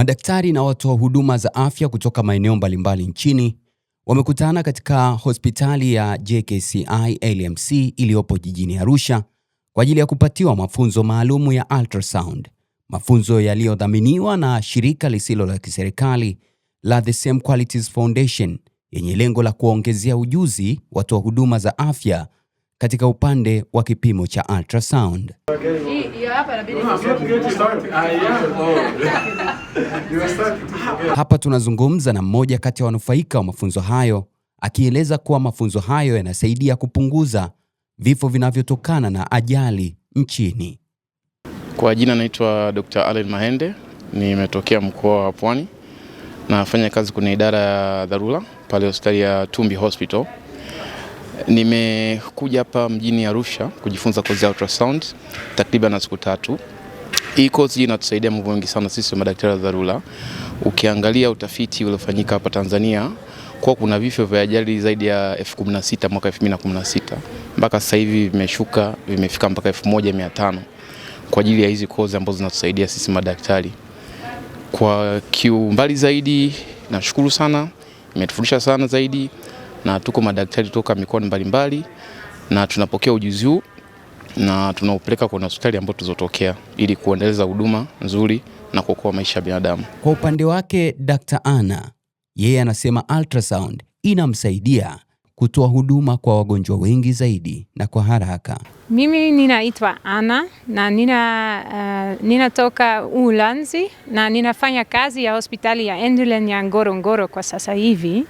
Madaktari na watoa huduma za afya kutoka maeneo mbalimbali nchini wamekutana katika hospitali ya JKCI LMC iliyopo jijini Arusha kwa ajili ya kupatiwa mafunzo maalumu ya ultrasound, mafunzo yaliyodhaminiwa na shirika lisilo la kiserikali la The Same Qualities Foundation yenye lengo la kuongezea ujuzi watoa huduma za afya katika upande wa kipimo cha ultrasound. Hapa tunazungumza na mmoja kati ya wanufaika wa mafunzo hayo, akieleza kuwa mafunzo hayo yanasaidia kupunguza vifo vinavyotokana na ajali nchini. Kwa jina naitwa Dr. Allen Mahende, nimetokea mkoa wa Pwani. Nafanya kazi kwenye idara ya dharura pale hospitali ya Tumbi Hospital. Nimekuja hapa mjini Arusha kujifunza kozi ya ultrasound takriban siku 3. Hii kozi inatusaidia mambo mengi sana sisi madaktari wa dharura. Ukiangalia utafiti uliofanyika hapa Tanzania, kwa kuna vifo vya ajali zaidi ya 16,000 mwaka 2016. Mpaka sasa hivi vimefika mpaka 1500 kwa ajili ya hizi kozi ambazo zinatusaidia sisi madaktari. Kwa kiumbali zaidi nashukuru sana, imetufundisha sana zaidi, na tuko madaktari toka mikoa mbalimbali na tunapokea ujuzi huu na tunaupeleka kwa hospitali ambapo tuzotokea ili kuendeleza huduma nzuri na kuokoa maisha ya binadamu. Kwa upande wake Dr. Anna, yeye anasema ultrasound inamsaidia kutoa huduma kwa wagonjwa wengi zaidi na kwa haraka. Mimi ninaitwa Anna na ninatoka Uholanzi na ninafanya kazi ya hospitali ya Endulen ya Ngorongoro kwa sasa hivi.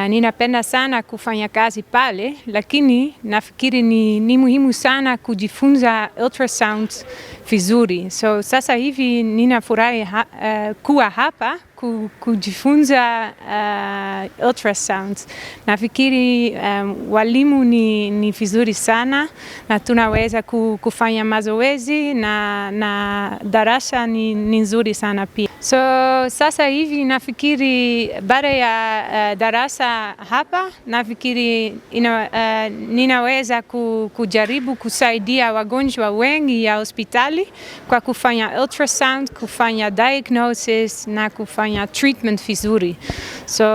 Ninapenda sana kufanya kazi pale, lakini nafikiri ni muhimu sana kujifunza ultrasound vizuri. So sasa hivi ninafurahi kuwa hapa kujifunza ultrasound. Nafikiri walimu ni vizuri sana na tunaweza kufanya mazoezi na darasa ni nzuri sana pia. So sasa hivi nafikiri baada ya darasa hapa, nafikiri ninaweza kujaribu kusaidia wagonjwa wengi ya hospitali kwa kufanya ultrasound, kufanya diagnosis na kufanya treatment vizuri. So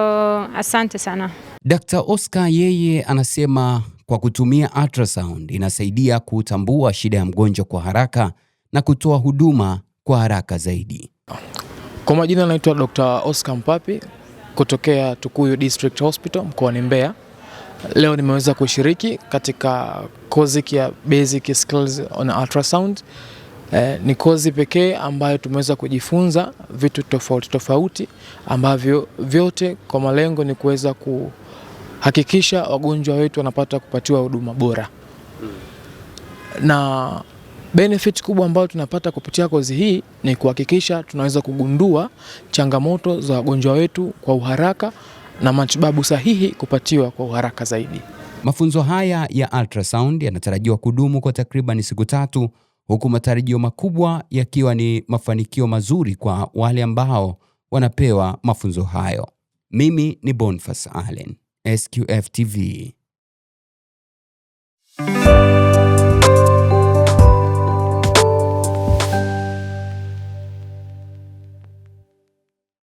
asante sana. Dr. Oscar yeye anasema kwa kutumia ultrasound inasaidia kutambua shida ya mgonjwa kwa haraka na kutoa huduma kwa haraka zaidi. Kwa majina naitwa Dr. Oscar Mpapi kutokea Tukuyu District Hospital mkoani Mbeya. Leo nimeweza kushiriki katika kozi ya Basic Skills on Ultrasound. Ni kozi pekee ambayo tumeweza kujifunza vitu tofauti ambavyo vyote kwa malengo ni kuweza kuhakikisha wagonjwa wetu wanapata kupatiwa huduma bora. Na benefit kubwa ambayo tunapata kupitia kozi hii ni kuhakikisha tunaweza kugundua changamoto za wagonjwa wetu kwa uharaka na matibabu sahihi kupatiwa kwa uharaka zaidi. Mafunzo haya ya ultrasound yanatarajiwa kudumu kwa takriban siku 3, huku matarajio makubwa yakiwa ni mafanikio mazuri kwa wale ambao wanapewa mafunzo hayo. Mimi ni Boniface Allen, SQF TV.